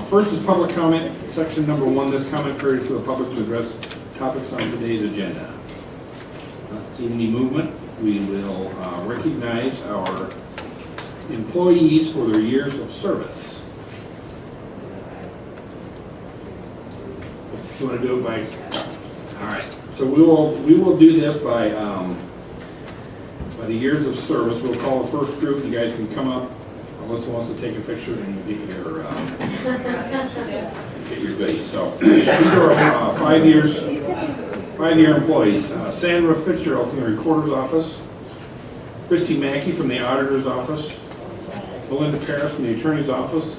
First is public comment, section number 1. This comment period is for the public to address topics on today's agenda. Not seeing any movement, we will recognize our employees for their years of service. You want to do it by? All right. So we will do this by the years of service. We'll call the first group. You guys can come up. Alyssa wants to take a picture and you get your goodies. So these are 5 5-year employees. Sandra Fitzgerald from the Recorder's Office. Christy Mackey from the Auditor's Office. Belinda Paris from the Attorney's Office.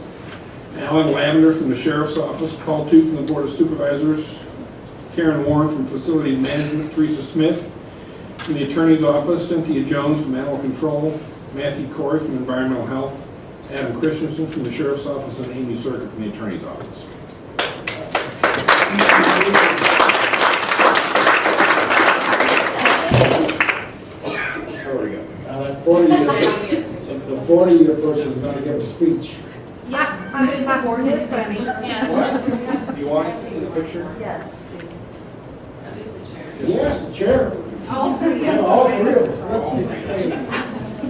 Alan Lavender from the Sheriff's Office. Paul Tooth from the Board of Supervisors. Karen Warren from Facilities Management. Teresa Smith from the Attorney's Office. Cynthia Jones from Animal Control. Matthew Corey from Environmental Health. Adam Christensen from the Sheriff's Office. And Amy Circuit from the Attorney's Office. That 40-year, the 40-year person is going to give a speech. Yeah, I'm in my board with funny. Yeah. What? Do you want to see the picture? Yes. Yes, the chair. All three of Yeah, us. all 3 of us.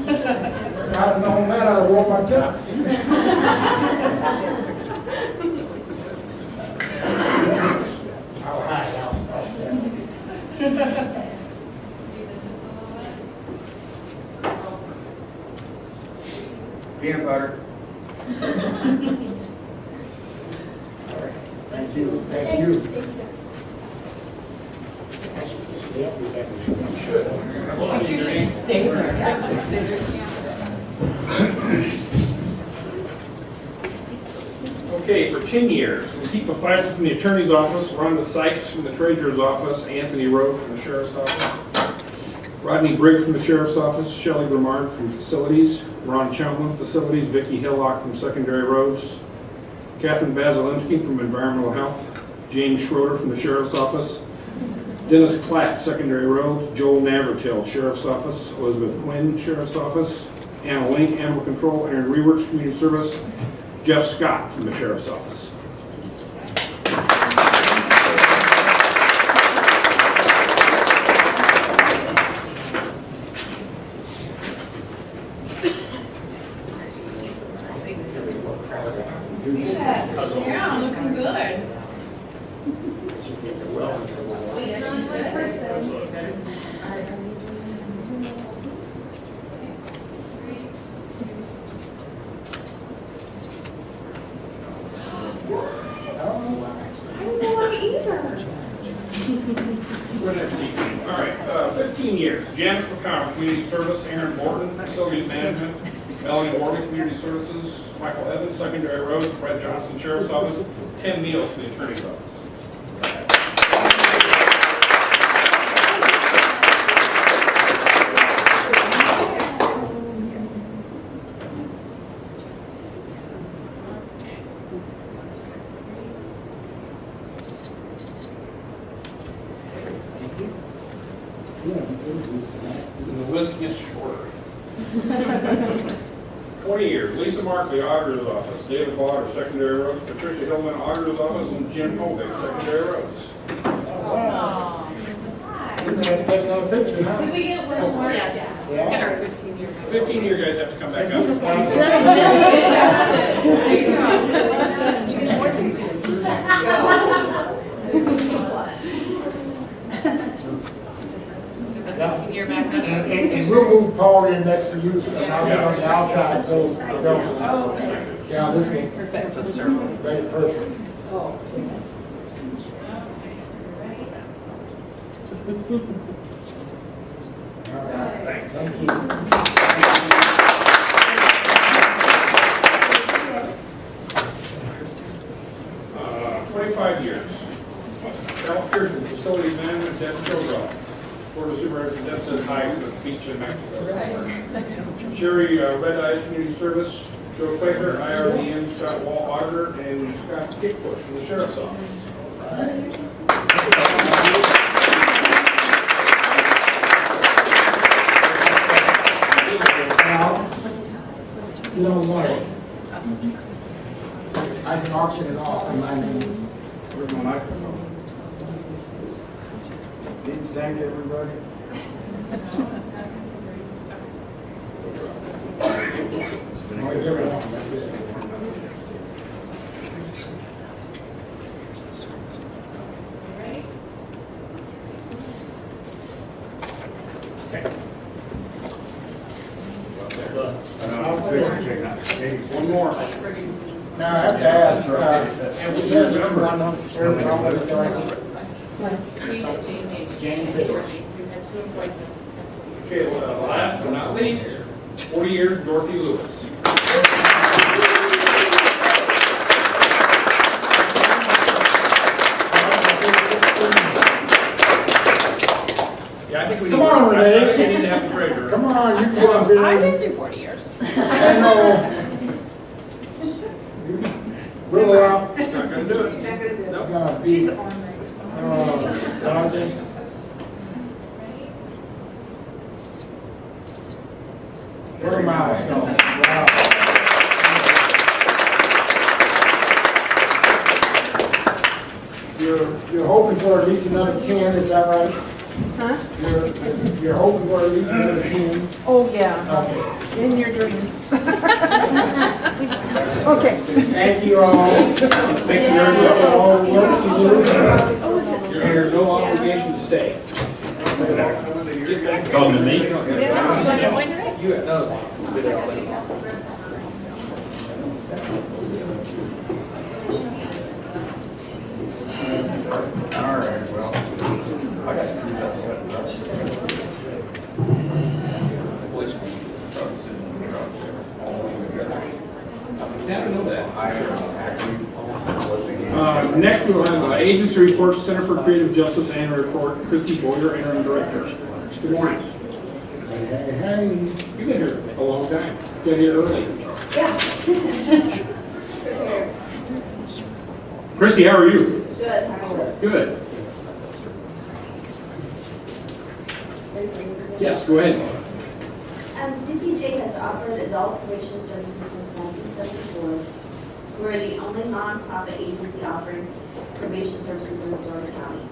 If I'd have known that, I'd have worn my tux. I'll hide. I'll stand. Peanut butter. All right. Thank you. Thank you. I should just stay up with that. You should stay there. Okay, for 10 years, Lakeitha Pfizer from the Attorney's Office, Rhonda Sykes from the Treasurer's Office, Anthony Rowe from the Sheriff's Office, Rodney Brigg from the Sheriff's Office, Shelley Bernard from Facilities, Ron Chumlin, Facilities, Vicki Hillock from Secondary Roads, Catherine Basilinski from Environmental Health, James Schroeder from the Sheriff's Office, Dennis Klatt, Secondary Roads, Joel Navratil, Sheriff's Office, Elizabeth Quinn, Sheriff's Office, Anna Link, Animal Control, Aaron Reworks, Community Service, Jeff Scott from the Sheriff's Office. Yeah, looking good. All right, 15 years. Janet McConnell, Community Service. Aaron Morton, Facilities Management. Melanie Morgan, Community Services. Michael Evans, Secondary Roads. Brett Johnson, Sheriff's Office. Tim Neals from the Attorney's Office. And the list gets shorter. 20 years. Lisa Markley, Auditor's Office. David Lauder, Secondary Roads. Patricia Hillman, Auditor's Office. And Jim Hovick, Secondary Roads. Wow. We're going to have to take another picture now. Did we get one more? Yeah. Let's get our 15-year. 15-year guys have to come back up. Just missed it. There you go. 15-year back up. And we'll move Paul in next to you, so I'll get on the outside, so yeah, this one. Perfect. It's a circle. Very perfect. All right. Thanks. Thank you. 25 years. Carol Pearson, Facilities Management, Deb Kilgore. Board of Supervisors, Deb says hi from the beach in Mexico. Sherry Red Eyes Community Service, Joe Quaker, IRDN, Scott Wall Auditor, and Scott Kickbush from the Sheriff's Office. Now, you know what? I I can auction it off in my name. Where's my microphone? Need to thank everybody. Only give it one, that's it. Ready? One more. Now, I have to ask, have we had anyone serving on the joint? Jane Page. Georgie. We've had 2 employees. Okay, well, last but not least, 40 years, Dorothy Lewis. Yeah, I think we need. Come on, I Renee. think we need to have the treasurer. Come on, you can go up here. I didn't do 40 years. I know. We'll, Not gonna do it. She's not gonna do it. Nope. gonna She's be, ornery. Dorothy. What a milestone. Wow. You're hoping for at least another 10, is that right? Huh? You're hoping for at least another 10? Oh, yeah, Okay. in your dreams. Okay. Thank you all. Thank you very For much. all the work you do. You're under no obligation to stay. Talking to me? You have. All right, well. I got to do Yeah, I know that. Next, we'll have agency reports, Center for Creative Justice annual report, Christy Boyer, interim director. Good morning. Hey, You've been here a long time. Got here early. Christy, how are you? Good. Yes, go ahead. CCJ has offered adult probation services since 1974. We're the only nonprofit agency offering probation services in Story County.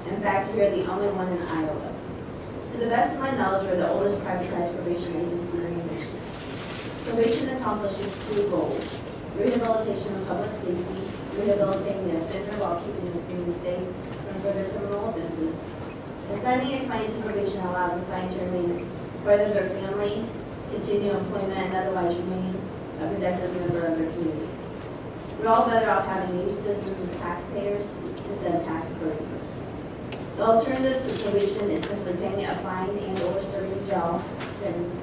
In fact, we are the only one in Iowa. To the best of my knowledge, we're the oldest privatized probation agency in the nation. Probation accomplishes 2 goals: rehabilitation of public safety, rehabilitating the offender while keeping the community safe from further criminal offenses. Assigning a client to probation allows the client to remain part of their family, continue employment, and otherwise remain a productive member of their community. We're all better off having these citizens as taxpayers instead of tax burdens. The alternative to probation is simply paying a fine and/or serving a jail sentence.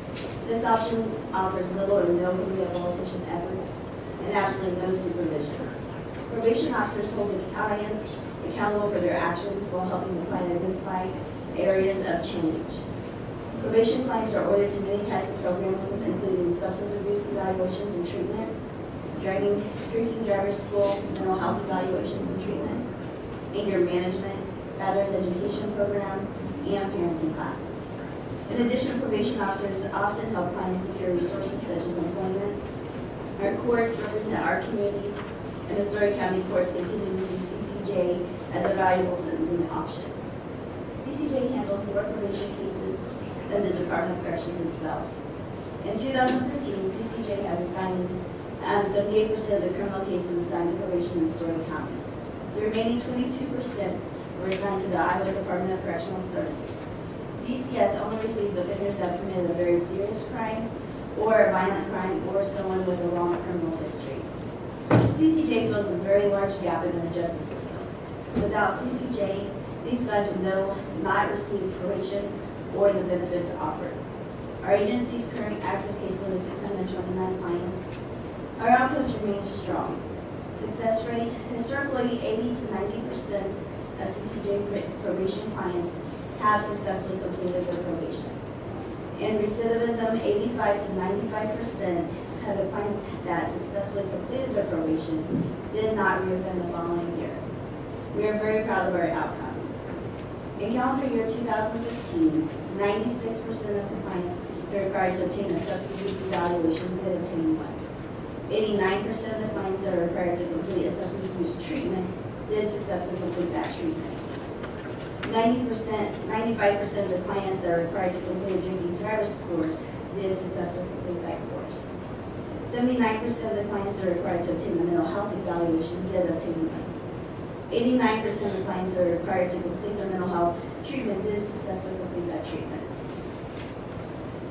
This option offers little or no rehabilitation efforts and absolutely no supervision. Probation officers hold the client accountable for their actions while helping the client identify areas of change. Probation clients are ordered to many types of programs, including substance abuse evaluations and treatment, drinking driver's school, mental health evaluations and treatment, anger management, veterans education programs, and parenting classes. In addition, probation officers often help clients secure resources such as employment. Our courts represent our communities, and the Story County courts continue to see CCJ as a valuable sentencing option. CCJ handles more probation cases than the Department of Corrections itself. In 2015, CCJ has assigned 78% of the criminal cases assigned to probation in Story County. The remaining 22% were assigned to the Iowa Department of Correctional Services. DCS only receives offenders that have committed a very serious crime, or a violent crime, or someone with a long criminal history. CCJ fills a very large gap in the justice system. Without CCJ, these guys would not receive probation or the benefits offered. Our agency's current active caseload is 629 clients. Our outcomes remain strong. Success rate, historically 80 to 90% of CCJ probation clients have successfully completed their probation. In recidivism, 85 to 95% of the clients that successfully completed their probation did not reoffend the following year. We are very proud of our outcomes. In calendar year 2015, 96% of the clients who are required to obtain a substance abuse evaluation did obtain one. 89% of the clients that are required to complete a substance abuse treatment did successfully complete that treatment. 95% of the clients that are required to complete a drinking driver's course did successfully complete that course. 79% of the clients that are required to obtain a mental health evaluation did obtain one. 89% of the clients that are required to complete the mental health treatment did successfully complete that treatment.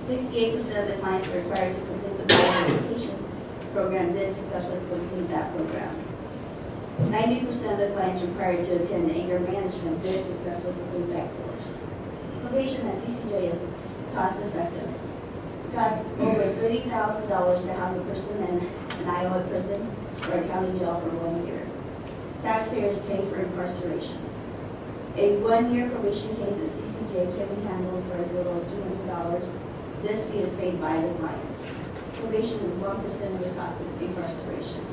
68% of the clients that are required to complete the bioeducation program did successfully complete that program. 90% of the clients required to attend anger management did successfully complete that course. Probation at CCJ is cost effective. It costs over $30,000 to house a person in an Iowa prison or a county jail for 1 year. Taxpayers pay for incarceration. A 1-year probation case at CCJ can be handled for as little as $300. This fee is paid by the client. Probation is 1% of the cost of incarceration.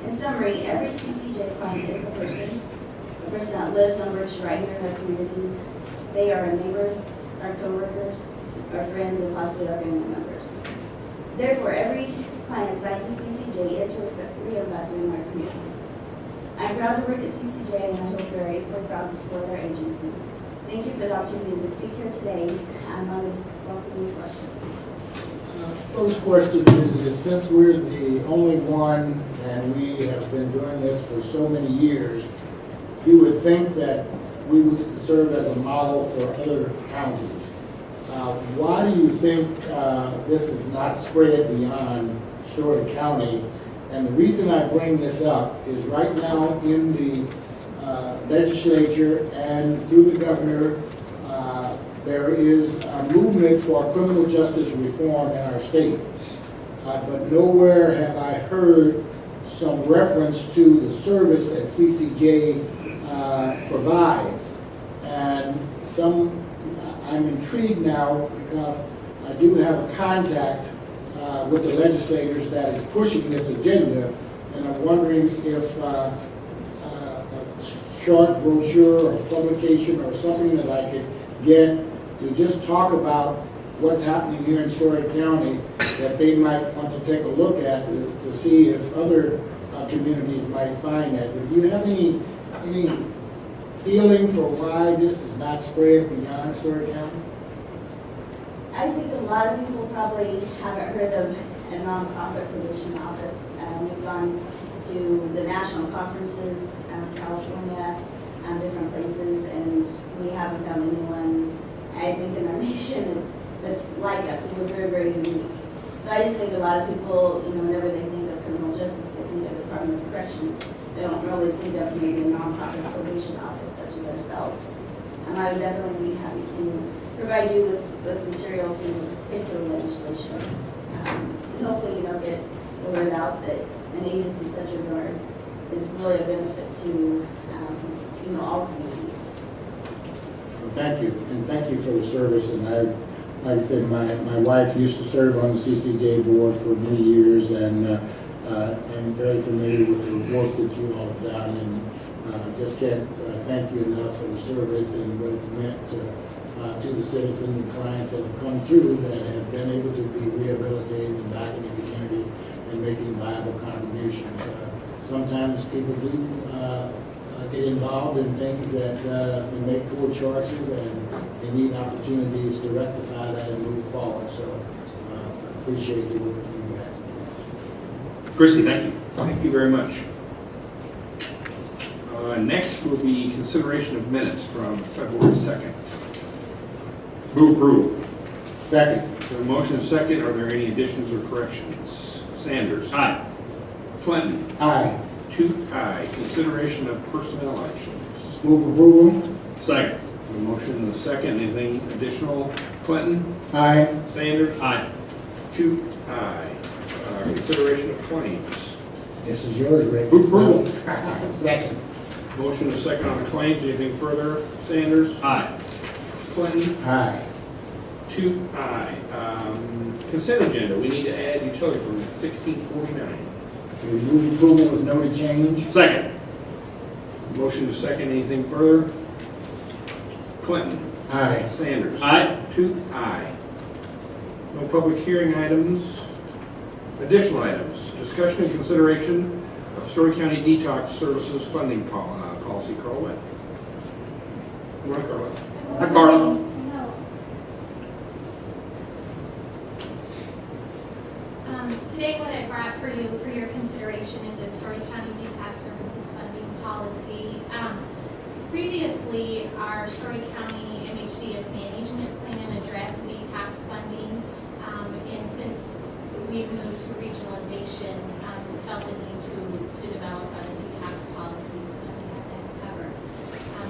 In summary, every CCJ client is a person that lives and works right here in our communities. They are our neighbors, our coworkers, our friends, and possibly our family members. Therefore, every client assigned to CCJ is reinvested in our communities. I'm proud to work at CCJ, and I hope you're equally proud to support our agency. Thank you for the opportunity to speak here today. I'm on to welcome any questions. First question is since we're the only one and we have been doing this for so many years, you would think that we would serve as a model for other counties. Why do you think this is not spread beyond Story County? And the reason I bring this up is right now in the legislature and through the governor, there is a movement for criminal justice reform in our state. But nowhere have I heard some reference to the service that CCJ provides. And I'm intrigued now because I do have a contact with the legislators that is pushing this agenda, and I'm wondering if a short brochure or publication or something that I could get to just talk about what's happening here in Story County that they might want to take a look at to see if other communities might find that. But do you have any feeling for why this is not spread beyond Story County? I think a lot of people probably haven't heard of a nonprofit probation office. We've gone to the national conferences, California, different places, and we haven't found anyone, I think, in our nation that's like us. So we're very, very unique. So I just think a lot of people, whenever they think of criminal justice, they think of the Department of Corrections. They don't really think of maybe a nonprofit probation office such as ourselves. I would definitely be happy to provide you with material to take to the legislation. And hopefully, get the word out that an agency such as ours is really a benefit to, all communities. Well, thank you, and thank you for the service. And like I said, my wife used to serve on the CCJ board for many years, and I'm very familiar with the work that you all have done, and just can't thank you enough for the service and what it's meant to the citizens and clients that have come through that have been able to be rehabilitated and back in the community and making viable contributions. Sometimes people do get involved in things that and make poor choices, and they need opportunities to rectify that and move forward. So I appreciate the work you guys do. Christy, thank you. Thank you very much. Next will be consideration of minutes from February 2nd. Move approval. Second. The motion is second. Are there any additions or corrections? Sanders. Aye. Clinton. Aye. Toots, aye. Consideration of personnel actions. Move approval. Second. The motion and the second. Anything additional? Clinton. Aye. Sanders. Aye. Toots, aye. Consideration of claims. This is yours, Rick. Move approval. Second. Motion is second on the claims. Anything further? Sanders. Aye. Clinton. Aye. Toots, aye. Consent agenda. We need to add utility permit 1649. We move approval with noted change. Second. Motion is second. Anything further? Clinton. Aye. Sanders. Aye. Toots, aye. No public hearing items. Additional items, discussion and consideration of Story County Detox Services funding policy. Carl Witt. Good morning, Carl Witt. Hi, Carla. Today what I brought for you for your consideration is a Story County Detox Services funding policy. Previously, our Story County MHDS management plan addressed detox funding, and since we've moved to regionalization, we felt the need to develop a detox policy so that we have that covered.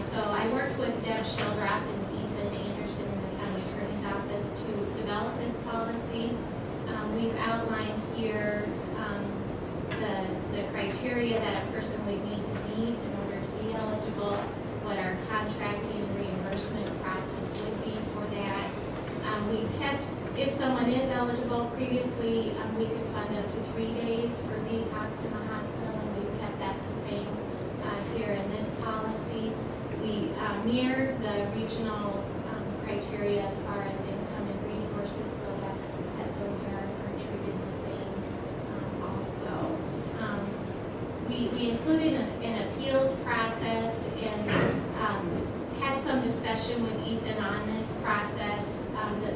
So I worked with Deb Sheldrop and Ethan Anderson in the county attorney's office to develop this policy. We've outlined here the criteria that a person would need to meet in order to be eligible, what our contracting and reimbursement process would be for that. We've kept, if someone is eligible, previously we could fund up to 3 days for detox in the hospital, and we've kept that the same here in this policy. We mirrored the regional criteria as far as income and resources so that those are treated the same also. We included an appeals process and had some discussion with Ethan on this process.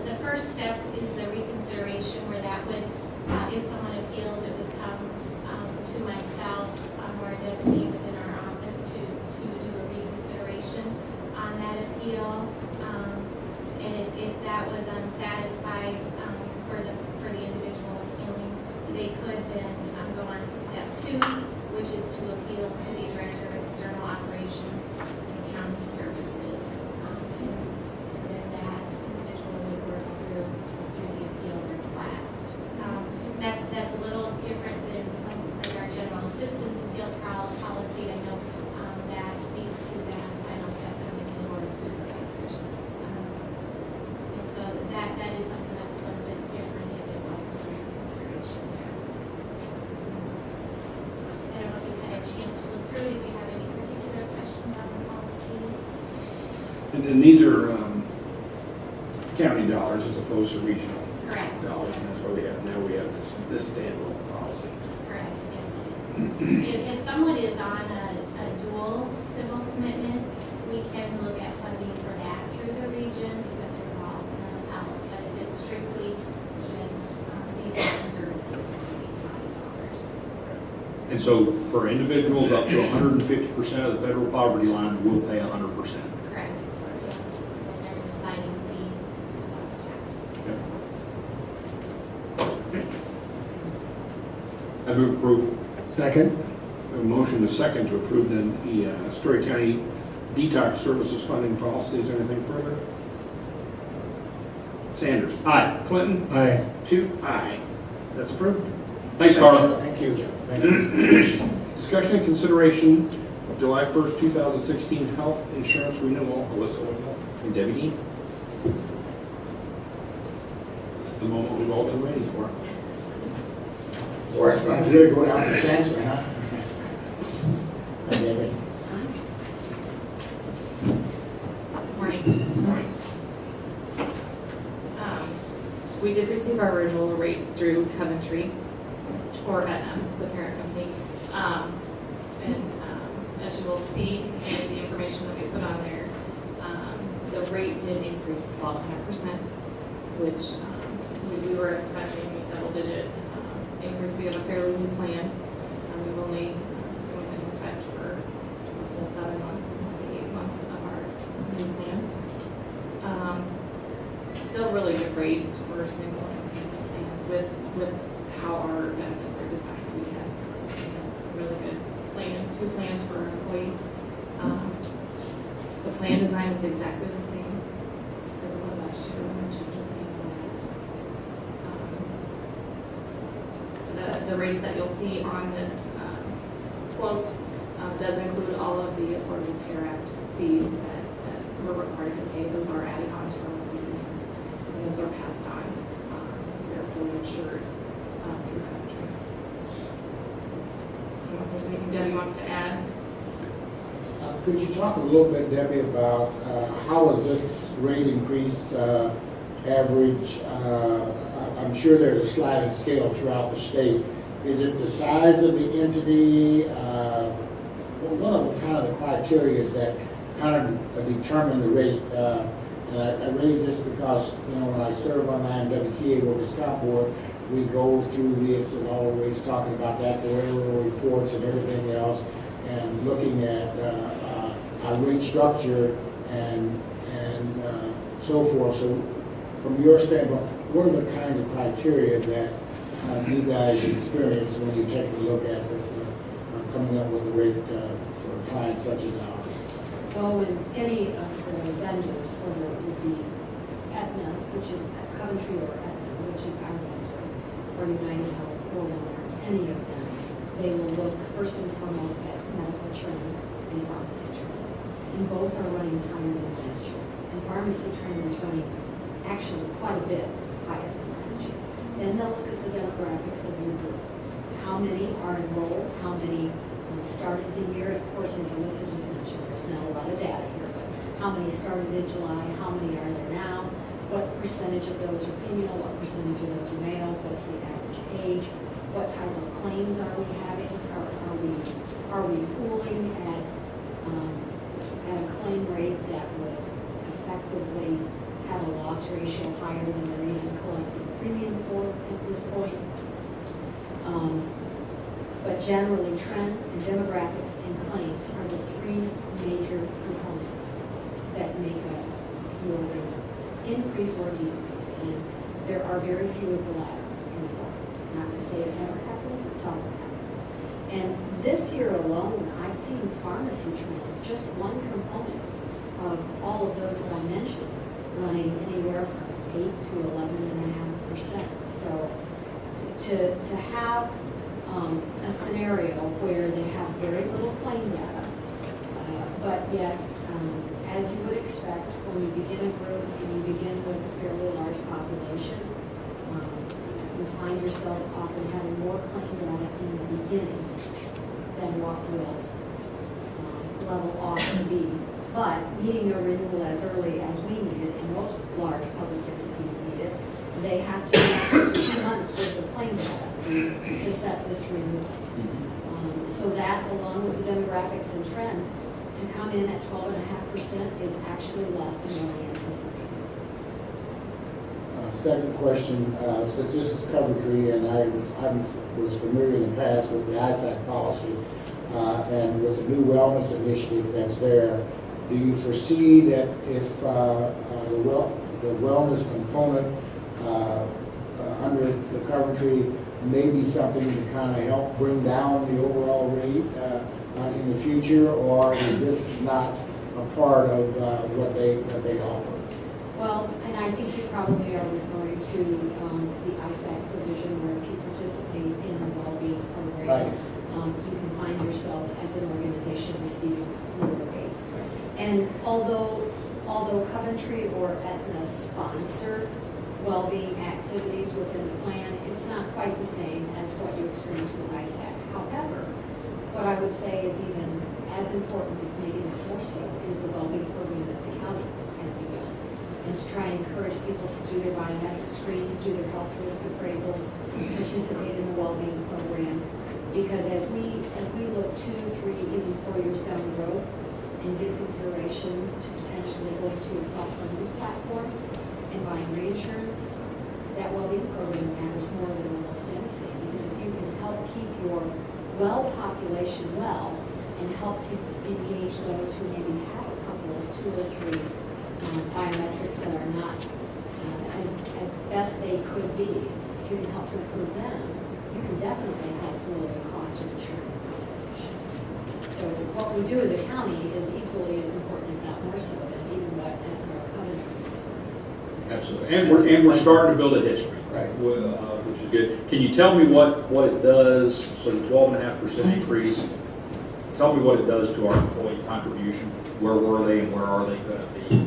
The first step is the reconsideration where that would, if someone appeals, it would come to myself or a designee within our office to do a reconsideration on that appeal. And if that was unsatisfied for the individual appealing, they could then go on to step 2, which is to appeal to the Director of External Operations and County Services. And then that individual would work through the appeal request. That's a little different than some like our general assistance appeal policy. I know that speaks to that final step coming to the Board of Supervisors. And so that is something that's a little bit different. It is also for your consideration there. I don't know if you've had a chance to look through it, if you have any particular questions on the policy. And these are county dollars as opposed to regional Correct. dollars, and that's why we have this standalone policy. Correct, yes it is. If someone is on a dual civil commitment, we can look at funding for that through the region because it involves mental health. But if it's strictly just detox services, it would be county dollars. And so for individuals up to 150% of the federal poverty line, we'll pay 100%. Correct. And there's a sliding fee above that. I move approval. Second? We have a motion to second to approve the Story County Detox Services funding policy. Is there anything further? Sanders. Aye. Clinton. Aye. 2, aye. That's approved. Thanks, Carla. Thank you. Discussion and consideration of July 1st, 2016 health insurance renewal. Alyssa Whitmore and Debbie Dean. This is the moment we've all been waiting for. Or it's going to really go down substantially, huh? Hi, David. Morning. We did receive our renewal rates through Coventry, or the parent company. As you will see in the information that we put on there, the rate did increase 12.5%, which we were expecting a double-digit increase. We have a fairly new plan. We've only been in effect for a full 7 months, the 8th month of our new plan. Still really good rates for single income plans with how our benefits are designed. We have really good plan, 2 plans for our employees. The plan design is exactly the same as it was last year when the changes came about. The rates that you'll see on this quote does include all of the Affordable Care Act fees that we're required to pay. Those are added on to our premiums, and those are passed on since we are fully insured through Coventry. I don't know if there's anything Debbie wants to add. Could you talk a little bit, Debbie, about how was this rate increase average, I'm sure there's a sliding scale throughout the state. Is it the size of the entity? What are the kind of the criteria that kind of determine the rate? And I raise this because, when I serve on the IMWCA Workers' Comp Board, we go through this and always talking about the actuarial reports and everything else, and looking at our rate structure and so forth. So from your standpoint, what are the kinds of criteria that you guys experience when you take a look at coming up with a rate for clients such as ours? Well, when any of the vendors, whether it would be Aetna, which is Coventry, or Aetna, which is our vendor, or United Health, or Wellmark, any of them, they will look first and foremost at medical trend and pharmacy trend. And both are running higher than last year. And pharmacy trend is running actually quite a bit higher than last year. Then they'll look at the demographics of your group. How many are enrolled, how many started the year. Of course, as Alyssa just mentioned, there's not a lot of data here, but how many started in July, how many are there now, what percentage of those are female, what percentage of those are male, what's the average age, what type of claims are we having, are we pooling at a claim rate that would effectively have a loss ratio higher than they're even collecting premium for at this point. But generally, trend and demographics and claims are the three major components that make up your rate increase or decrease. And there are very few of the latter in the book. Not to say it never happens, it seldom happens. And this year alone, I've seen pharmacy trends, just one component of all of those that I mentioned, running anywhere from 8 to 11.5%. So to have a scenario where they have very little claim data, but yet, as you would expect, when you begin a group and you begin with a fairly large population, you find yourselves often having more claim data in the beginning than what will level off to be. But needing a renewal as early as we need it, and most large public entities need it, they have to have 2 months worth of claim data to set this renewal. So that, along with the demographics and trend, to come in at 12.5% is actually less than what I anticipated. Second question, since this is Coventry, and I was familiar in the past with the ISAC policy, and with the new wellness initiative that's there, do you foresee that if the wellness component under the Coventry may be something to kind of help bring down the overall rate in the future, or is this not a part of what they offer? Well, and I think you probably are referring to the ISAC provision where if you participate in the well-being program, Right. You can find yourselves as an organization receiving lower rates. And although Coventry or Aetna sponsor well-being activities within the plan, it's not quite the same as what you experience with ISAC. However, what I would say is even as important, if maybe more so, is the well-being program that the county has begun. And to try and encourage people to do their biometric screens, do their health risk appraisals, participate in the well-being program. Because as we look 2, 3, even 4 years down the road and give consideration to potentially going to a self-funded platform and buying reinsurance, that well-being program matters more than almost anything. Because if you can help keep your well population well and help to engage those who maybe have a couple of 2 or 3 biometrics that are not as best they could be, if you can help to improve them, you can definitely help to lower the cost of insurance. So what we do as a county is equally as important, if not more so, than even what our Coventry is for us. Absolutely, and we're starting to build a history, Right. Which is good. Can you tell me what it does? So the 12.5% increase. Tell me what it does to our employee contribution. Where were they and where are they going to be?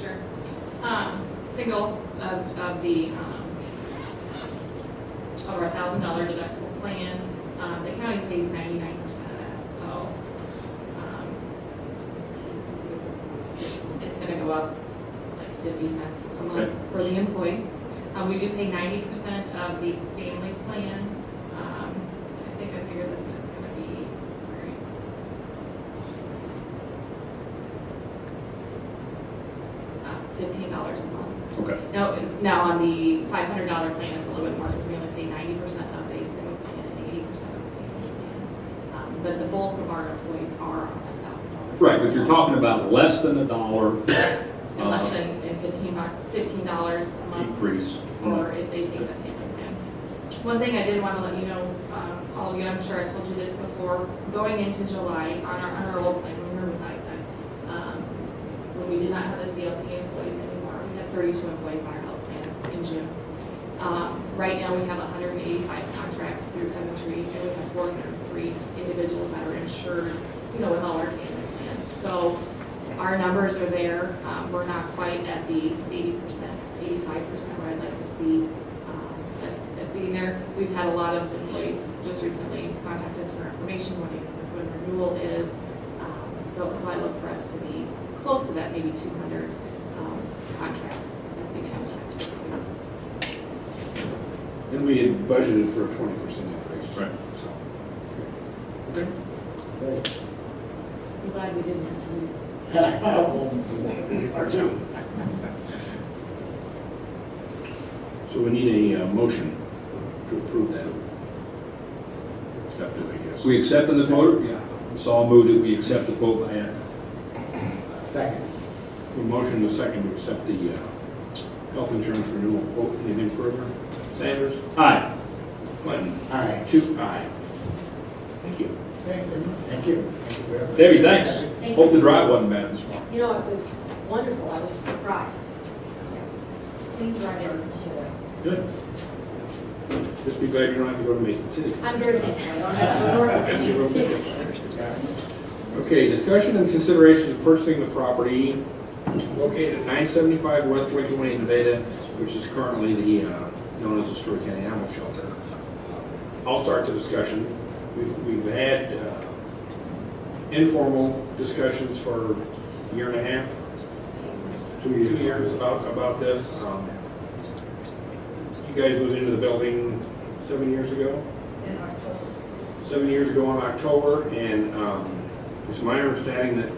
Sure. Single of the over $1,000 deductible plan, the county pays 99% of that. So it's going to go up like 15% $1,050 a month Okay. for the employee. We do pay 90% of the family plan. I think I figured this one's gonna be, sorry. $15 a month. Okay. Now on the $500 plan, it's a little bit more because we only pay 90% of a single plan and 80% of a family plan. But the bulk of our employees are on that $1,000. Right, but you're talking about less than $1 And less than $15 a month, increase. or if they take the family plan. One thing I did want to let you know, all of you, I'm sure I told you this before, going into July, on our old plan, when we were with ISAC, when we did not have the CLP employees anymore, we had 32 employees on our health plan in June. Right now, we have 185 contracts through Coventry, and we have 403 individuals that are insured, with all our family plans. So our numbers are there. We're not quite at the 80%, 85% where I'd like to see us being there. We've had a lot of employees just recently contact us for information when renewal is. So I look for us to be close to that, maybe 200 contracts at the beginning of next fiscal year. And we had budgeted for a 20% increase. Right. So, okay. Great. I'm glad we didn't have to use it. Or two. So we need a motion to approve that. Accept it, I guess. We accepting the quote? Yeah. So I'll move that we accept the quote by Ann. Second. A motion and a second to accept the health insurance renewal quote. Anything further? Sanders? Aye. Clinton? Aye. Two, aye. Thank you. Thank you. Thank you. Thank you very much. Debbie, thanks. Thank Hope you. the drive wasn't bad this morning. You know, it was wonderful. I was surprised. Clean driving. Good. Just be glad you don't have to go to Mason City. I'm very thankful. I don't have to go north of any cities. Okay, discussion and consideration of purchasing the property located at 975 West Lincoln Lane, Nevada, which is currently the, known as the Story County Animal Shelter. I'll start the discussion. We've had informal discussions for a year and a half, 2 years about this. You guys moved into the building 7 years ago? 7 years ago in October, and it's my understanding that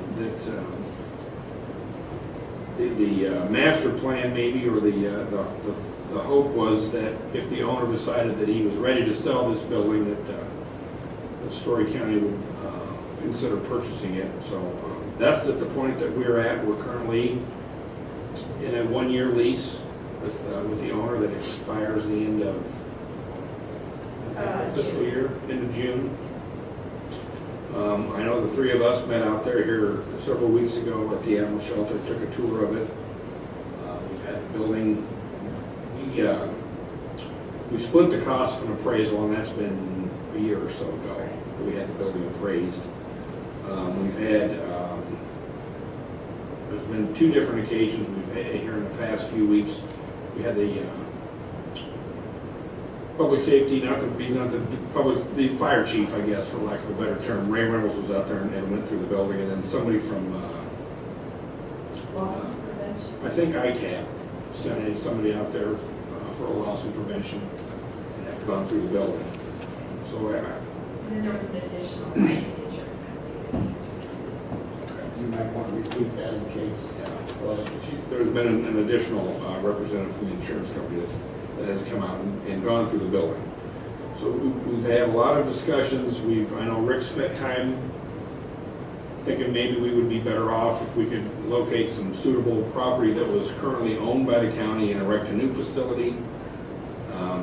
the master plan maybe, or the hope was that if the owner decided that he was ready to sell this building, that Story County would consider purchasing it. So that's at the point that we're at. We're currently in a 1-year lease with the owner that expires the end of fiscal year, end of June. I know the three of us met out there here several weeks ago at the animal shelter, took a tour of it. We've had the building, we split the cost from appraisal, and that's been a year or so ago. We had the building appraised. We've had, there's been 2 different occasions we've had here in the past few weeks. We had the public safety, the fire chief, I guess, for lack of a better term. Ray Reynolds was out there and went through the building, and then somebody from, I think ICAP, sent somebody out there for a loss and prevention, and had gone through the building. So And then there was an additional life insurance company. You might want to repeat that in case. there's been an additional representative from the insurance company that has come out and gone through the building. So we've had a lot of discussions. I know Rick spent time thinking maybe we would be better off if we could locate some suitable property that was currently owned by the county and erect a new facility.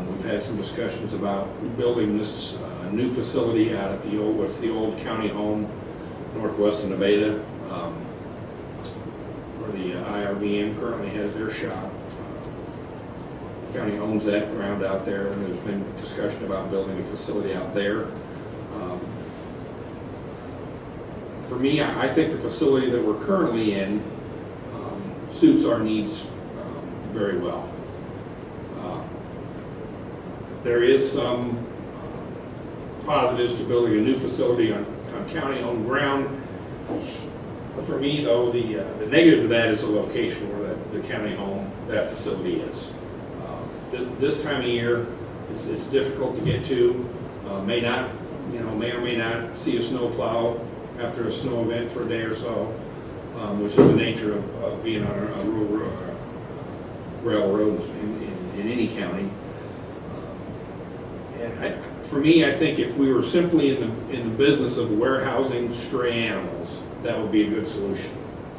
We've had some discussions about building this new facility out at the old county home northwest of Nevada, where the IRBM currently has their shop. County owns that ground out there, and there's been discussion about building a facility out there. For me, I think the facility that we're currently in suits our needs very well. There is some positives to building a new facility on county-owned ground. The For me, though, the negative to that is the location where the county home, that facility is. This time of year, it's difficult to get to. May not, may or may not see a snow plow after a snow event for a day or so, which is the nature of being on a rural railroads in any county. And for me, I think if we were simply in the business of warehousing stray animals, that would be a good solution.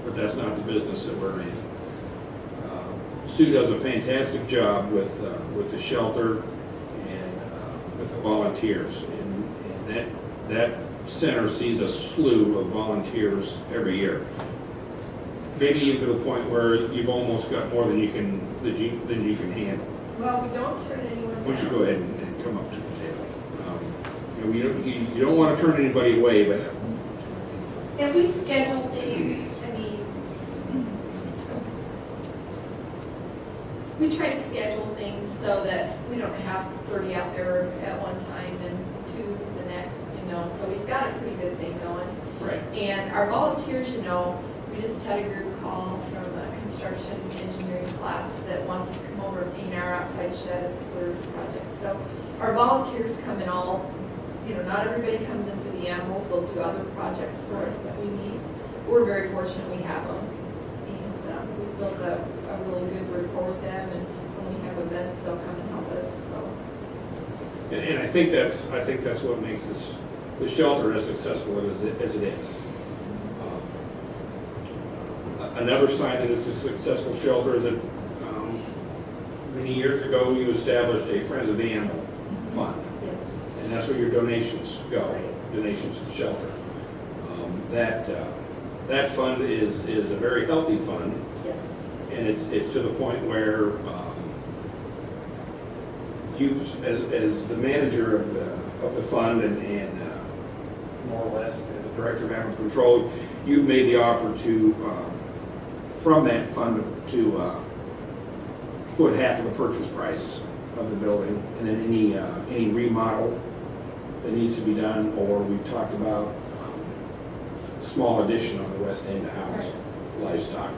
But that's not the business that we're in. Sue does a fantastic job with the shelter and with the volunteers. And that center sees a slew of volunteers every year. Maybe even to the point where you've almost got more than you can handle. Well, we don't turn anyone down. Why don't you go ahead and come up to the table? You don't want to turn anybody away, but And we schedule things, I mean, we try to schedule things so that we don't have 30 out there at one time and 2 the next, so we've got a pretty good thing going. right. And our volunteers, we just had a group call from a construction engineering class that wants to come over and paint our outside shed as a service project. So our volunteers come in all, not everybody comes in for the animals, they'll do other projects for us that we need. We're very fortunate we have them. And we've built a really good rapport with them, and when we have events, they'll come and help us, so. And I think that's what makes the shelter as successful as it is. Another sign that it's a successful shelter is that many years ago you established a Friends of the Animal Fund, Yes. and that's where your donations go, Right. donations to the shelter. That fund is a very healthy fund, Yes. and it's to the point where you've, as the manager of the fund and more or less the director of animal control, you've made the offer to, from that fund to foot half of the purchase price of the building, and then any remodel that needs to be done, or we've talked about small addition on the west end to house livestock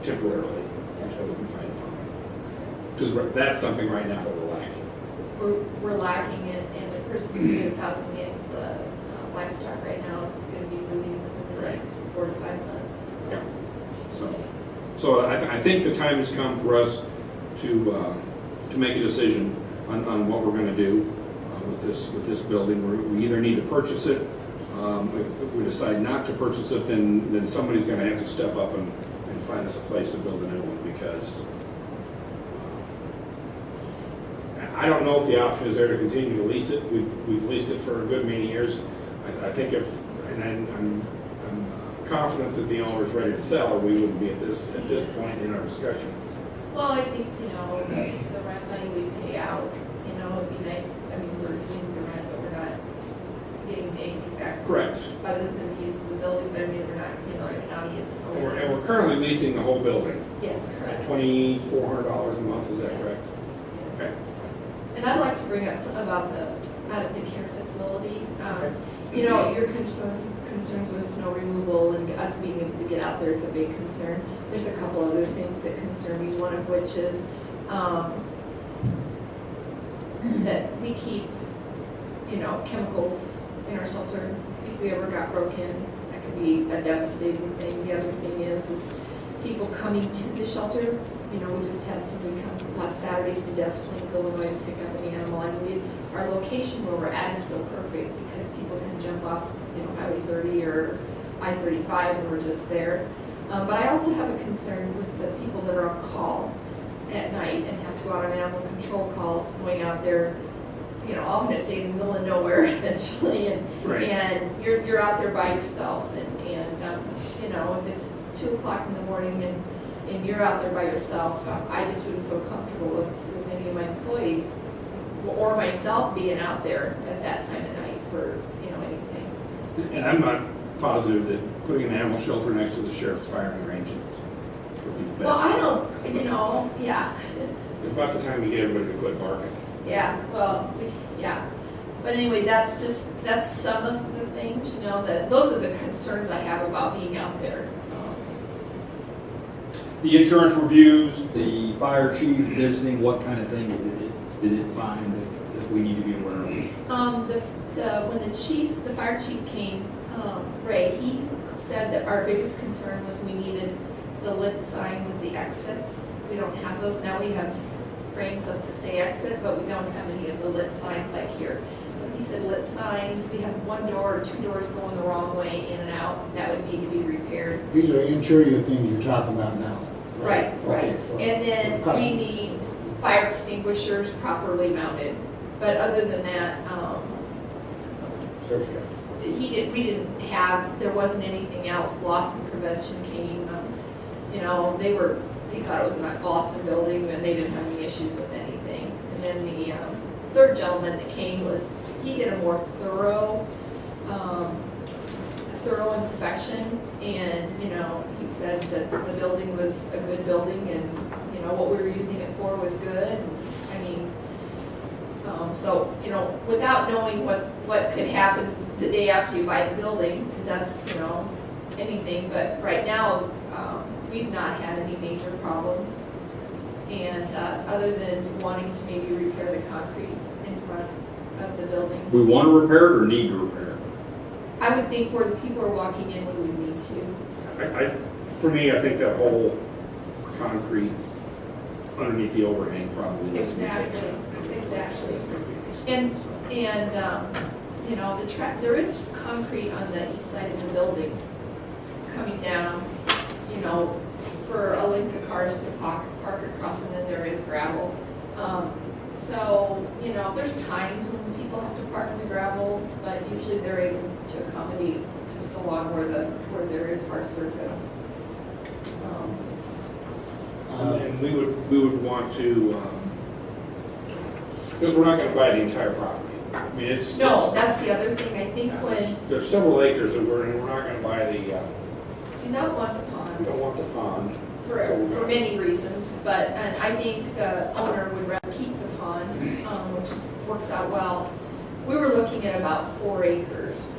temporarily until we can find a permit. Because that's something right now that we're lacking. We're lacking it, and the person who is housing the livestock right now is going to be moving within the Right. next 4 to 5 months. Yeah. So I think the time has come for us to make a decision on what we're going to do with this building. We either need to purchase it. If we decide not to purchase it, then somebody's going to have to step up and find us a place to build a new one, because I don't know if the option is there to continue to lease it. We've leased it for a good many years. I think I'm confident that the owner is ready to sell, or we wouldn't be at this point in our discussion. Well, I think, the rent money we pay out, would be nice. I mean, we're getting the rent, but we're not getting anything back. Correct. Other than the use of the building, but I mean, we're not, the county isn't. And we're currently leasing the whole building Yes, at correct. $2,400 a month, is that correct? Okay. And I'd like to bring up something about the care facility. Your concerns with snow removal and us being able to get out there is a big concern. There's a couple other things that concern me, one of which is that we keep, chemicals in our shelter. If we ever got broken, that could be a devastating thing. The other thing is people coming to the shelter. We just had somebody come last Saturday from Des Plaines, Illinois, to pick up an animal. I mean, our location where we're at is so perfect because people can jump off, Highway 30 or I-35, and we're just there. But I also have a concern with the people that are on call at night and have to go out on animal control calls, going out there, I'm going to say in the middle of nowhere essentially, and Right. and you're out there by yourself, and if it's 2 o'clock in the morning and you're out there by yourself, I just wouldn't feel comfortable with any of my employees or myself being out there at that time of night for anything. And I'm not positive that putting an animal shelter next to the sheriff's firing range would be the best. Well, I don't, yeah. It's about the time you get everybody to quit barking. Yeah, well, yeah. But anyway, that's some of the things, those are the concerns I have about being out there. The insurance reviews, the fire chief visiting, what kind of things did it find that we need to be aware of? When the fire chief came, Ray, he said that our biggest concern was we needed the lit signs at the exits. We don't have those now. We have frames up that say exit, but we don't have any of the lit signs like here. So he said lit signs, we have one door or two doors going the wrong way in and out, that would need to be repaired. These are interior things you're talking about now. Right, right. Okay, so- And then so custom. we need fire extinguishers properly mounted. But other than that, Certificate. we didn't have, there wasn't anything else. Loss and prevention came, you know, they thought it was an awesome building and they didn't have any issues with anything. And then the third gentleman that came he did a more thorough inspection, and, you know, he said that the building was a good building, and, you know, what we were using it for was good. I mean, so, you know, without knowing what could happen the day after you buy the building, because that's, you know, anything, but right now, we've not had any major problems. And other than wanting to maybe repair the concrete in front of the building. We want to repair it or need to repair it? I would think where the people are walking in, we would need to. For me, I think that whole concrete underneath the overhang probably needs to be taken out. Exactly. And, you know, there is concrete on the east side of the building coming down, you know, for a length of cars to park across, and then there is gravel. So, you know, there's times when people have to park in the gravel, but usually they're able to accommodate just along where there is hard surface. And we would want to, because we're not gonna buy the entire property. I mean, it's. No, that's the other thing, I think when, There's several acres that we're not gonna buy the, you not want the we pond, don't want the pond. for many reasons, but, and I think the owner would rather keep the pond, which works out well. We were looking at about 4 acres.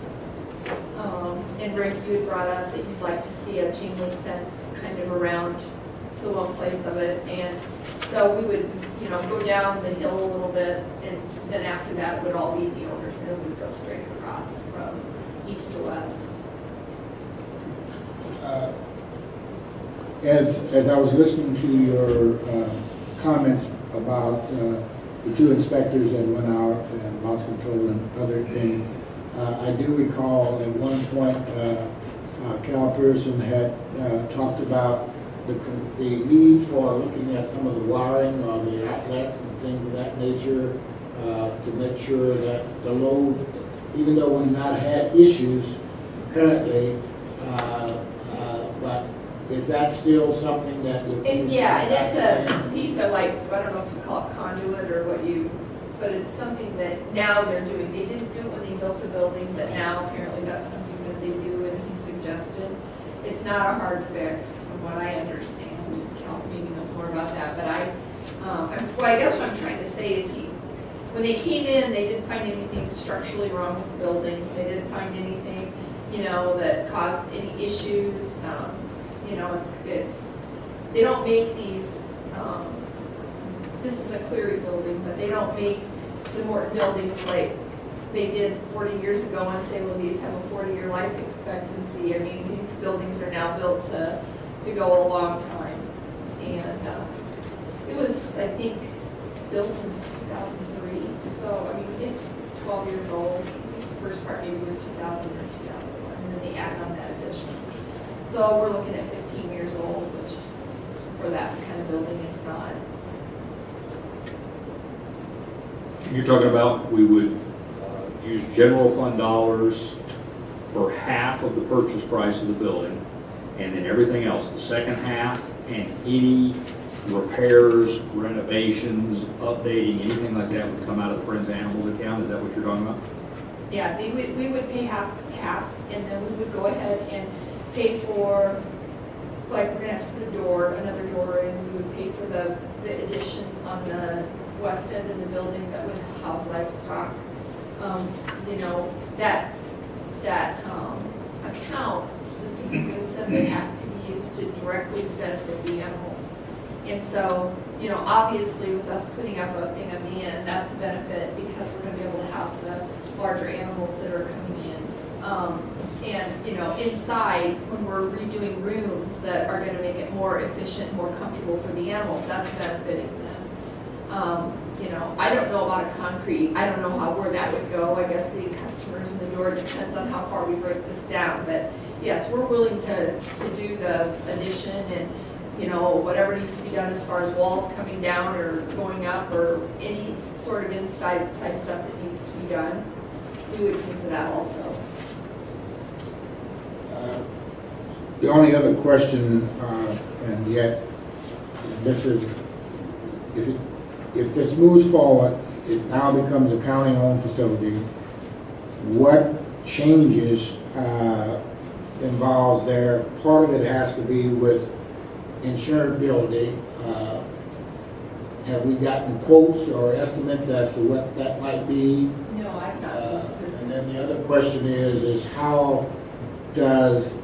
And Rick, you had brought up that you'd like to see a chain link fence kind of around the one place of it, and so we would, you know, go down the hill a little bit, and then after that it would all be the owners, and then we would go straight across from east to west. As I was listening to your comments about the 2 inspectors that went out and loss control and other things, I do recall at one point Cal Pearson had talked about the need for looking at some of the wiring on the outlets and things of that nature to make sure that the load, even though we've not had issues currently, but is that still something that would? Yeah, and it's a piece of, like, I don't know if you call it conduit or but it's something that now they're doing. They didn't do it when they built the building, but now apparently that's something that they do, and he suggested. It's not a hard fix, from what I understand. Cal maybe knows more about that, but I guess what I'm trying to say is when they came in, they didn't find anything structurally wrong with the building. They didn't find anything, you know, that caused any issues. You know, they don't make these, this is a Cleary building, but they don't make the Morton buildings like they did 40 years ago and say, well, these have a 40-year life expectancy. I mean, these buildings are now built to go a long time. And it was, I think, built in 2003. So, I mean, it's 12 years old. The first part maybe was 2000 or 2001, and then they added on that addition. So we're looking at 15 years old, which for that kind of building is not. You're talking about we would use general fund dollars for half of the purchase price of the building, and then everything else, the second half, and any repairs, renovations, updating, anything like that would come out of the Friends Animals account. Is that what you're talking about? Yeah, we would pay half, and then we would go ahead and pay for, like, we're gonna have to put another door in. We would pay for the addition on the west end of the building that would house livestock. You know, that account specifically says it has to be used to directly benefit the animals. And so, you know, obviously with us putting up a thing on the end, that's a benefit because we're gonna be able to house the larger animals that are coming in. And, you know, inside, when we're redoing rooms that are gonna make it more efficient, more comfortable for the animals, that's benefiting them. You know, I don't know about a concrete, I don't know where that would go. I guess the customers in the door, depends on how far we break this down. But yes, we're willing to do the addition and, you know, whatever needs to be done as far as walls coming down or going up or any sort of inside stuff that needs to be done. We would pay for that also. The only other question, and yet, this is, if this moves forward, it now becomes a county-owned facility. What changes involves there? Part of it has to be with insurability. Have we gotten quotes or estimates as to what that might be? No, I've not. And then the other question is how does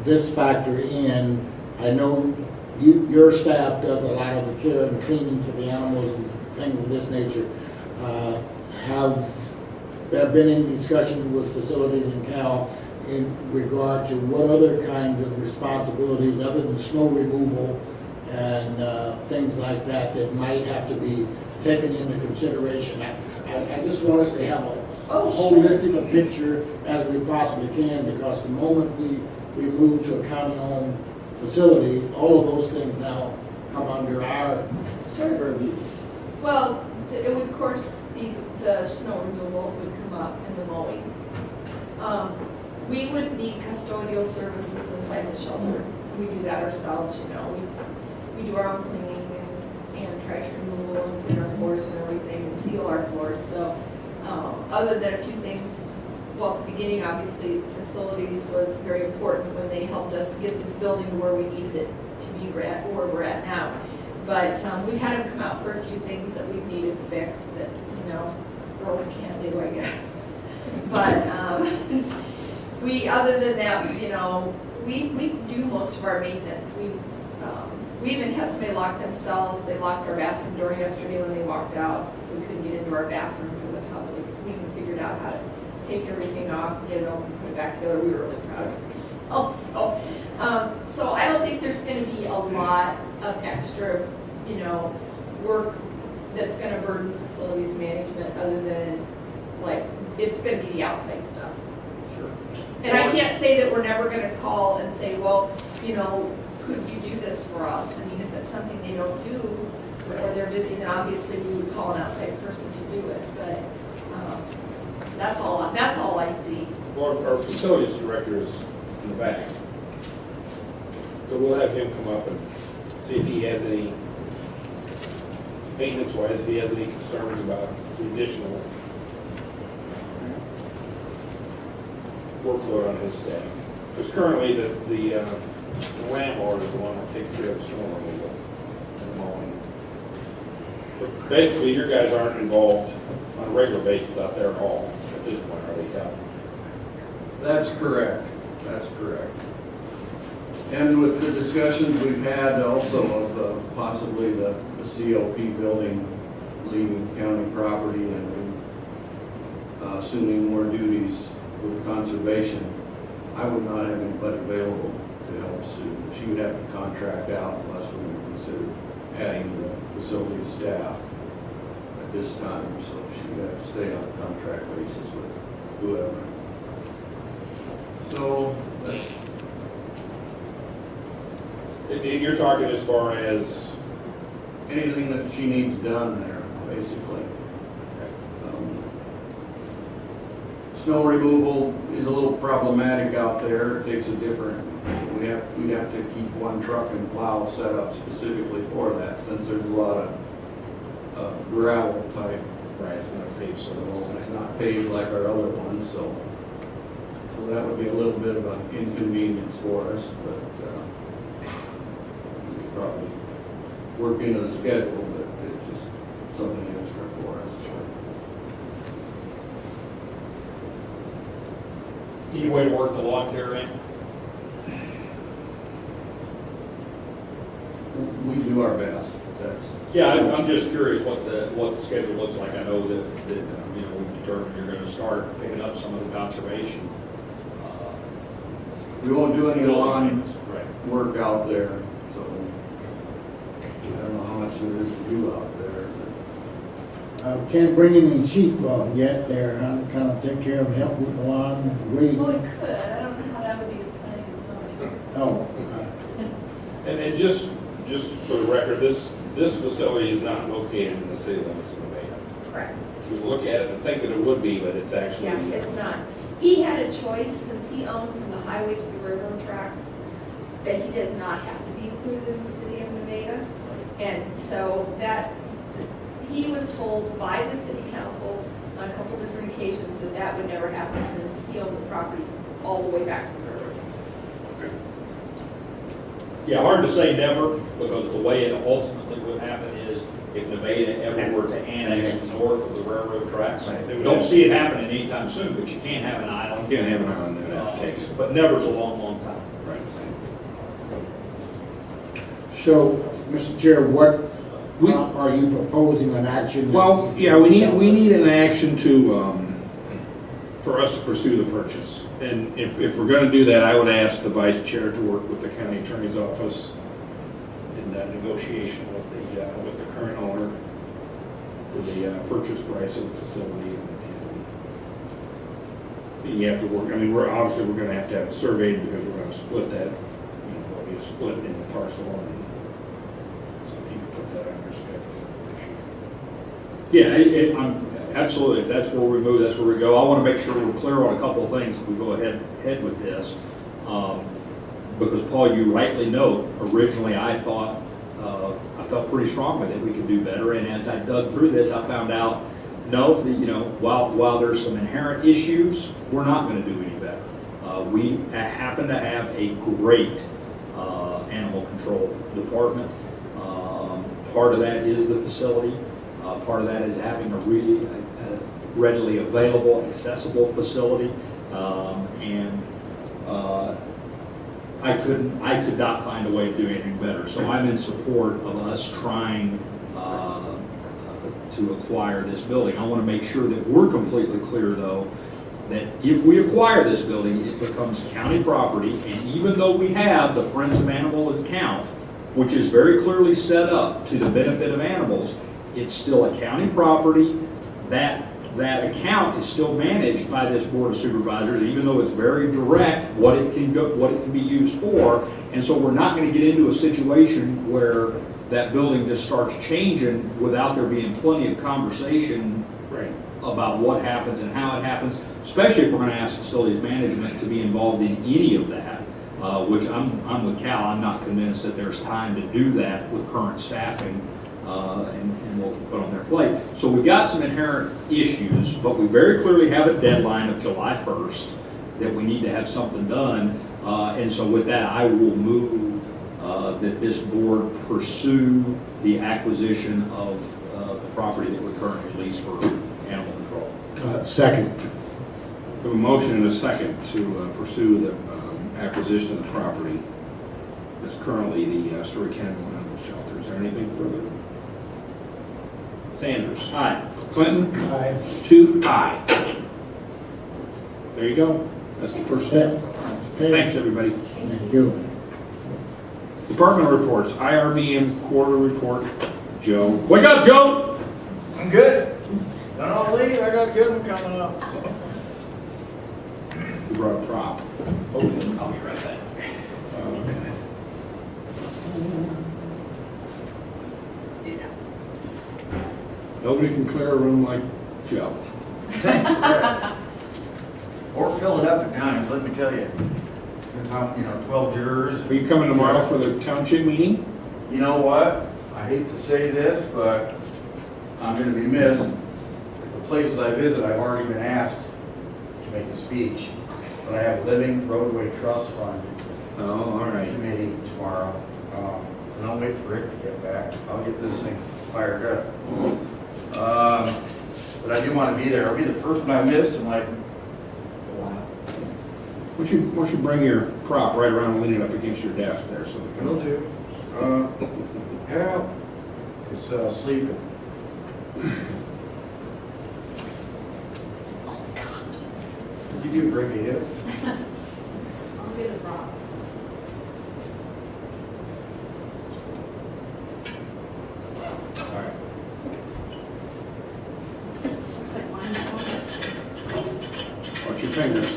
this factor in? I know your staff does a lot of the care and cleaning for the animals and things of this nature. Have there been any discussion with facilities in Cal in regard to what other kinds of responsibilities other than snow removal and things like that that might have to be taken into consideration? I just want us to have a holistic a picture as we possibly can, because the moment we move to a county-owned facility, all of those things now come under our purview. Well, it would, of course, the snow removal would come up and the mowing. We would need custodial services inside the shelter. We do that ourselves, you know. We do our own cleaning and trash removal and clean our floors and everything and seal our floors. So other than a few things, well, at the beginning, obviously, facilities was very important when they helped us get this building to where we needed it to be where we're at now. But we've had them come out for a few things that we've needed fixed that, you know, girls can't do, I guess. But other than that, you know, we do most of our maintenance. We even had somebody lock themselves. They locked our bathroom door yesterday when they walked out, so we couldn't get into our bathroom for the public. We even figured out how to take everything off, get it open, put it back together. We were really proud of ourselves. So I don't think there's going to be a lot of extra, you know, work that's going to burden facilities management, other than, like, it's going to be the outside stuff. Sure. And I can't say that we're never going to call and say, well, you know, could you do this for us? I mean, if it's something they don't do, or they're busy, then obviously we would call an outside person to do it. But that's all I see. Well, our facilities director is in the back. So we'll have him come up and see if he has any, maintenance-wise, if he has any concerns about the additional workload on his staff. Because currently the landlord is the one that takes care of the snow removal and mowing. But basically, your guys aren't involved on a regular basis out there at all at this point, are they, Cal? That's correct, that's correct. And with the discussions we've had also of possibly the COP building leaving county property and assuming more duties with conservation, I would not have anybody available to help Sue. She would have to contract out unless we would consider adding the facility staff at this time. So she would have to stay on a contract basis with whoever. So You're talking as far as, anything that she needs done there, basically. Snow removal is a little problematic out there. It takes a different, we'd have to keep one truck and plow set up specifically for that, since there's a lot of gravel type. right, it's not a paved So surface. it's not paved like our other ones, so that would be a little bit of an inconvenience for us, but we could probably work into the schedule, but it's just something extra for us. Any way to work the lawn care in? we do our best. That's, Yeah, I'm just curious what the schedule looks like. I know that, you know, we've determined you're gonna start picking up some of the conservation. we won't do any lawn Right. work out there, so I don't know how much there is to do out there. Can't bring any sheep yet there, huh? Kind of take care of, help with the lawn, Well, raise. we could, I don't know how that would be depending on somebody. Oh, And just for the record, this facility is not located in the city limits of Nevada. Correct. You look at it and think that it would be, but it's actually. Yeah, it's not. He had a choice, since he owned from the highway to the railroad tracks, that he does not have to be included in the city of Nevada. And so that, he was told by the city council on a couple different occasions that that would never happen since he owned the property all the way back to the railroad. Yeah, hard to say never, because the way it ultimately would happen is if Nevada ever were to annex north of the railroad tracks. Don't see it happening anytime soon, but you can't have an island. You can't have an island there, that's the case. But never's a long, long time. Right. so, Mr. Chair, what are you proposing an action? Well, yeah, we need an action to, for us to pursue the purchase. And if we're gonna do that, I would ask the vice chair to work with the county attorney's office in negotiation with the current owner for the purchase price of the facility. And you have to work, I mean, we're gonna have to have it surveyed because we're gonna split that, you know, there'll be a split in the parcel. And so if you could put that on your schedule, I'd appreciate it. Yeah, I'm absolutely, if that's where we move, that's where we go. I want to make sure we're clear on a couple of things if we go ahead with this. Because Paul, you rightly note, originally I thought, I felt pretty strongly that we could do better. And as I dug through this, I found out, no, you know, while there's some inherent issues, we're not going to do any better. We happen to have a great animal control department. Part of that is the facility. Part of that is having a really readily available, accessible facility. I could not find a way of doing anything better. So I'm in support of us trying to acquire this building. I want to make sure that we're completely clear, though, that if we acquire this building, it becomes county property, and even though we have the Friends of Animal account, which is very clearly set up to the benefit of animals, it's still a county property. That account is still managed by this Board of Supervisors, even though it's very direct what it can be used for. And so we're not going to get into a situation where that building just starts changing without there being plenty of conversation Right. about what happens and how it happens, especially if we're going to ask facilities management to be involved in any of that, which I'm with Cal. I'm not convinced that there's time to do that with current staffing and what we put on their plate. So we've got some inherent issues, but we very clearly have a deadline of July 1st that we need to have something done. And so with that, I will move that this board pursue the acquisition of the property that we currently lease for animal control. Second. We have a motion and a second to pursue the acquisition of the property that's currently the Story County Animal Shelter. Is there anything further? Sanders. Aye. Clinton. Aye. 2, aye. There you go. That's the first step. Okay. Thanks, everybody. Thank you. Department reports. IRBM quarter report. Joe. Wake up, Joe! I'm good. Don't all leave, I got a good one coming up. You brought a prop. I'll be right back. Nobody can clear a room like Joe. Or fill it up at times, let me tell you. There's how, 12 jurors. Are you coming tomorrow for the township meeting? You know what? I hate to say this, but I'm gonna be missed. The places I visit, I've already been asked to make a speech. But I have a Living Roadway Trust Fund Oh, all right. committee tomorrow. And I'll wait for Rick to get back. I'll get this thing fired up. But I do want to be there. I'll be the first one I missed in like a while. Why don't you bring your prop right around and lean it up against your desk there so we can. Will do. Yeah, it's sleeping. Did you break a hip? I'll be the prop. All right. Looks like mine's on. Watch your fingers.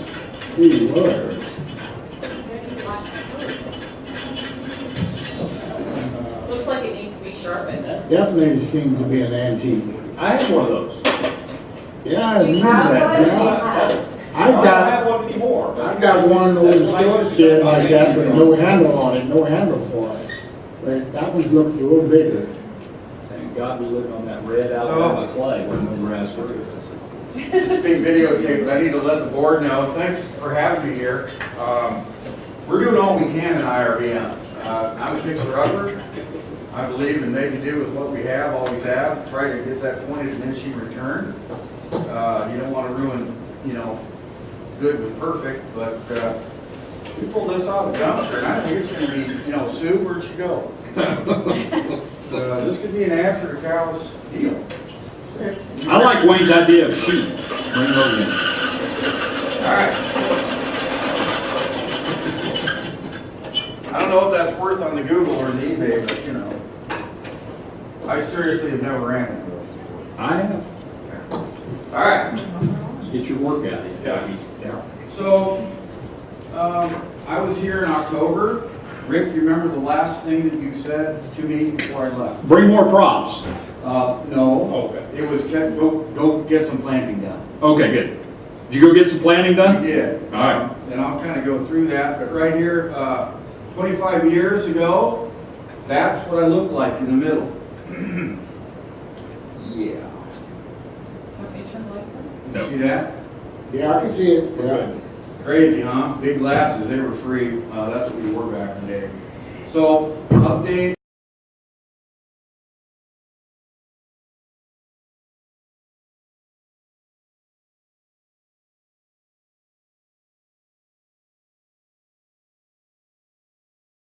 Gee, Lord. Maybe you watch that first. Uh, Looks like it needs to be sharpened. That definitely seems to be an antique. I have one of those. Yeah, I remember have that, one? yeah. I don't have one anymore. I've got one over the storage shed like that, but no handle on it, no handle for it. But that one looks a little bigger. Thank God we lived on that red Alabama clay when the grass grew. This is being videotaped, but I need to let the board know, thanks for having me here. We're doing all we can in IRBM. I'm a fixer-upper. I believe in making do with what we have, always have, try to get that point of diminishing return. You don't want to ruin, good with perfect, but we pulled this out of the dumpster, and I think it's going to be, Sue, where'd she go? This could be an after the cows deal. I like Wayne's idea of sheep. Bring those in. All right. I don't know if that's worth on the Google or the eBay, but I seriously have never ran into those. I have. All right. You get your workout in. Yeah. Yeah. So, I was here in October. Rick, you remember the last thing that you said to me before I left? Bring more props. No. Okay. It was go get some planting done. Okay, good. Did you go get some planting done? We did. All right. And I'll kind of go through that, but right here, 25 years ago, that's what I looked like in the middle. Yeah. Want me to turn the lights on? You see that? Yeah, I can see it, yeah. Crazy, huh? Big glasses, they were free. That's what we wore back in the day. So, update.